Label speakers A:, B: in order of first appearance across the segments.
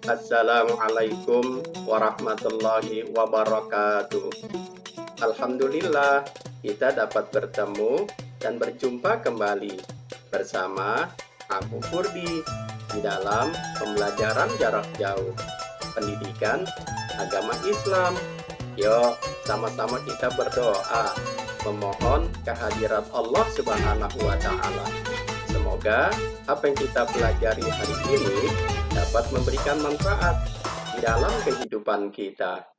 A: Assalamualaikum warahmatullahi wabarakatuh. Alhamdulillah, kita dapat bertemu dan berjumpa kembali bersama aku Kurdi di dalam pembelajaran jarak jauh pendidikan agama Islam. Yuk, sama-sama kita berdoa memohon kehadirat Allah Subhanahu wa Ta'ala. Semoga apa yang kita pelajari hari ini dapat memberikan manfaat di dalam kehidupan kita.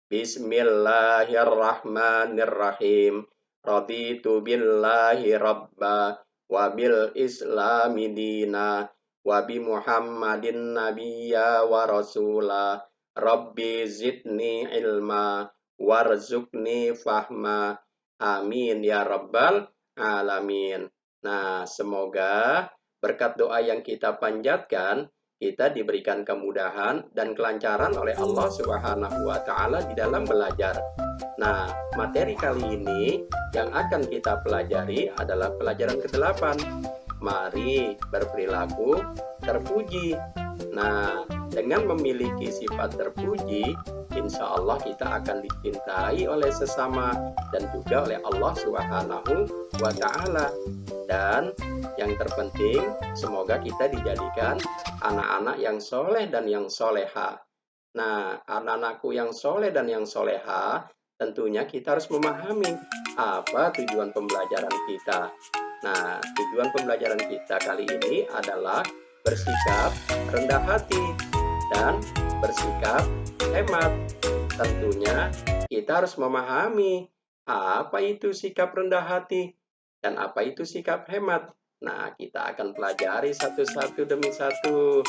A: Bismillahirrahmanirrahim. Raditu billahi rabba wa bil islami dina wa bi Muhammadin nabiyya wa rasula. Rabbi zidni ilma warzuqni fahma. Amin ya rabbal alamin. Nah, semoga berkat doa yang kita panjatkan, kita diberikan kemudahan dan kelancaran oleh Allah Subhanahu wa Ta'ala di dalam belajar. Nah, materi kali ini yang akan kita pelajari adalah pelajaran ke-8. Mari berperilaku terpuji. Nah, dengan memiliki sifat terpuji, insya Allah kita akan dicintai oleh sesama dan juga oleh Allah Subhanahu wa Ta'ala. Dan yang terpenting, semoga kita dijadikan anak-anak yang soleh dan yang soleha. Nah, anak-anakku yang soleh dan yang soleha, tentunya kita harus memahami apa tujuan pembelajaran kita. Nah, tujuan pembelajaran kita kali ini adalah bersikap rendah hati dan bersikap hemat. Tentunya kita harus memahami apa itu sikap rendah hati dan apa itu sikap hemat. Nah, kita akan pelajari satu-satu demi satu.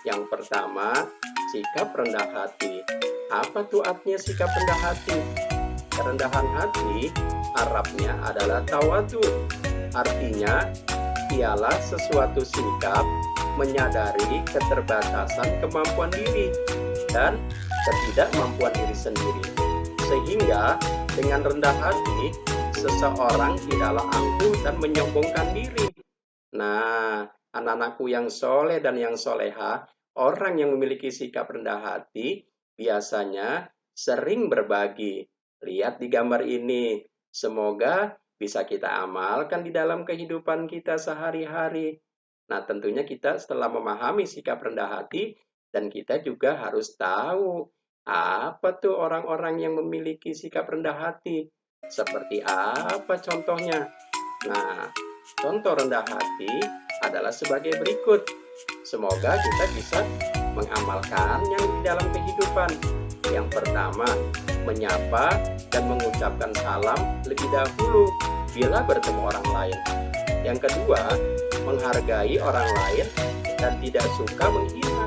A: Yang pertama, sikap rendah hati. Apa tuh artinya sikap rendah hati? Kerendahan hati, Arabnya adalah tawadu. Artinya, ialah sesuatu sikap menyadari keterbatasan kemampuan diri dan ketidakmampuan diri sendiri. Sehingga dengan rendah hati, seseorang tidaklah angkuh dan menyombongkan diri. Nah, anak-anakku yang soleh dan yang soleha, orang yang memiliki sikap rendah hati biasanya sering berbagi. Lihat di gambar ini, semoga bisa kita amalkan di dalam kehidupan kita sehari-hari. Nah, tentunya kita setelah memahami sikap rendah hati, dan kita juga harus tahu apa tuh orang-orang yang memiliki sikap rendah hati. Seperti apa contohnya? Nah, contoh rendah hati adalah sebagai berikut. Semoga kita bisa mengamalkannya di dalam kehidupan. Yang pertama, menyapa dan mengucapkan salam lebih dahulu bila bertemu orang lain. Yang kedua, menghargai orang lain dan tidak suka menghina.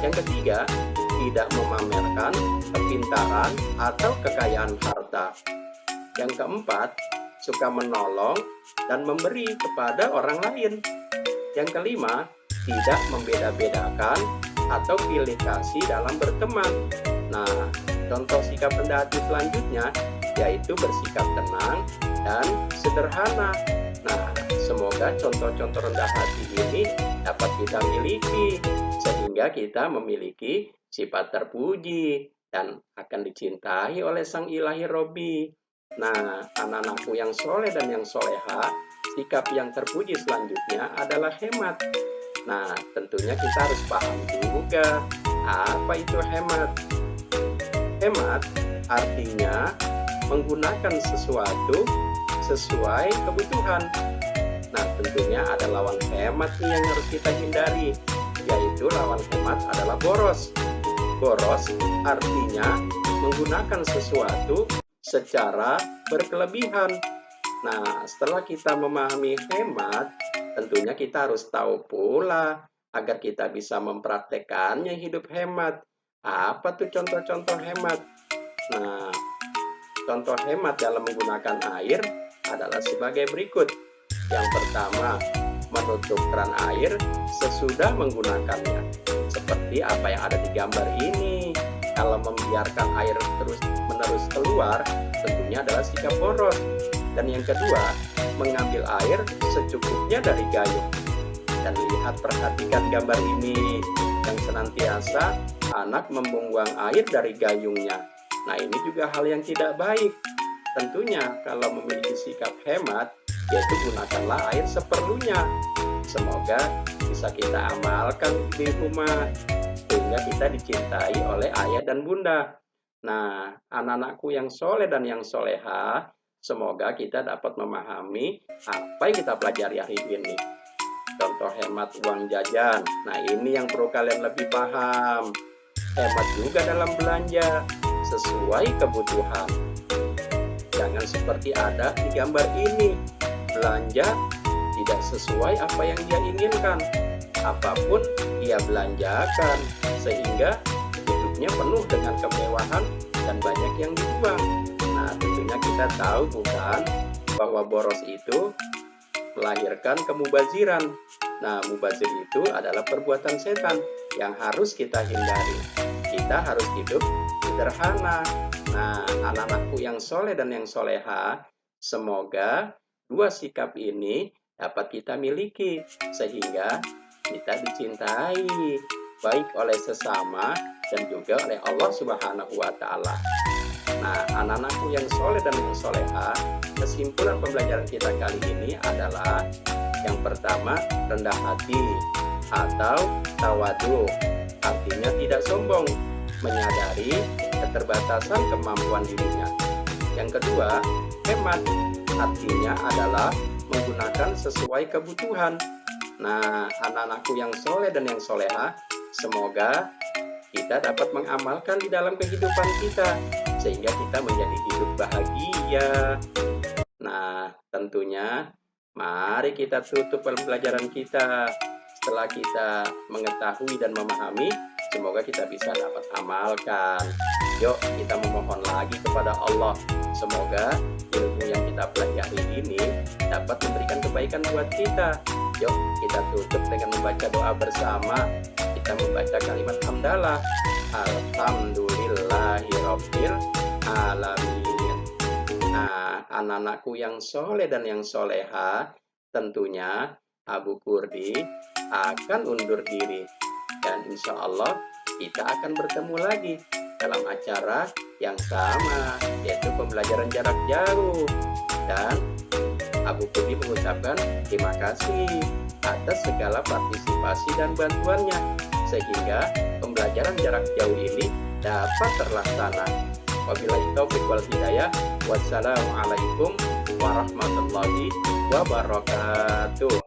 A: Yang ketiga, tidak memamerkan kepintaran atau kekayaan harta. Yang keempat, suka menolong dan memberi kepada orang lain. Yang kelima, tidak membeda-bedakan atau pilih kasih dalam berteman. Nah, contoh sikap rendah hati selanjutnya yaitu bersikap tenang dan sederhana. Nah, semoga contoh-contoh rendah hati ini dapat kita miliki sehingga kita memiliki sifat terpuji dan akan dicintai oleh Sang Ilahi Robbi. Nah, anak-anakku yang soleh dan yang soleha, sikap yang terpuji selanjutnya adalah hemat. Nah, tentunya kita harus paham juga apa itu hemat. Hemat artinya menggunakan sesuatu sesuai kebutuhan. Nah, tentunya ada lawan hemat nih yang harus kita hindari, yaitu lawan hemat adalah boros. Boros artinya menggunakan sesuatu secara berkelebihan. Nah, setelah kita memahami hemat, tentunya kita harus tahu pula agar kita bisa mempraktekannya hidup hemat. Apa tuh contoh-contoh hemat? Nah, contoh hemat dalam menggunakan air adalah sebagai berikut. Yang pertama, menutup keran air sesudah menggunakannya. Seperti apa yang ada di gambar ini. Kalau membiarkan air terus-menerus keluar, tentunya adalah sikap boros. Dan yang kedua, mengambil air secukupnya dari gayung. Dan lihat, perhatikan gambar ini yang senantiasa anak membuang air dari gayungnya. Nah, ini juga hal yang tidak baik. Tentunya kalau memiliki sikap hemat, yaitu gunakanlah air seperlunya. Semoga bisa kita amalkan di rumah, sehingga kita dicintai oleh ayah dan bunda. Nah, anak-anakku yang soleh dan yang soleha, semoga kita dapat memahami apa yang kita pelajari hari ini. Contoh hemat uang jajan. Nah, ini yang perlu kalian lebih paham. Hemat juga dalam belanja, sesuai kebutuhan. Jangan seperti ada di gambar ini, belanja tidak sesuai apa yang dia inginkan. Apapun ia belanjakan, sehingga hidupnya penuh dengan kemewahan dan banyak yang dibuang. Nah, tentunya kita tahu bukan bahwa boros itu melahirkan kemubaziran. Nah, mubazir itu adalah perbuatan setan yang harus kita hindari. Kita harus hidup sederhana. Nah, anak-anakku yang soleh dan yang soleha, semoga dua sikap ini dapat kita miliki, sehingga kita dicintai baik oleh sesama dan juga oleh Allah Subhanahu wa Ta'ala. Nah, anak-anakku yang soleh dan yang soleha, kesimpulan pembelajaran kita kali ini adalah yang pertama, rendah hati atau tawadu, artinya tidak sombong, menyadari keterbatasan kemampuan dirinya. Yang kedua, hemat, artinya adalah menggunakan sesuai kebutuhan. Nah, anak-anakku yang soleh dan yang soleha, semoga kita dapat mengamalkan di dalam kehidupan kita, sehingga kita menjadi hidup bahagia. Nah, tentunya mari kita tutup pembelajaran kita. Setelah kita mengetahui dan memahami, semoga kita bisa dapat amalkan. Yuk, kita memohon lagi kepada Allah. Semoga ilmu yang kita pelajari ini dapat memberikan kebaikan buat kita. Yuk, kita tutup dengan membaca doa bersama. Kita membaca kalimat hamdalah. Alhamdulillahirabbil alamin. Nah, anak-anakku yang soleh dan yang soleha, tentunya Abu Kurdi akan undur diri. Dan insya Allah kita akan bertemu lagi dalam acara yang sama, yaitu pembelajaran jarak jauh. Dan Abu Kurdi mengucapkan terima kasih atas segala partisipasi dan bantuannya, sehingga pembelajaran jarak jauh ini dapat terlaksana. Wabillahi taufiq wal hidayah. Wassalamualaikum warahmatullahi wabarakatuh.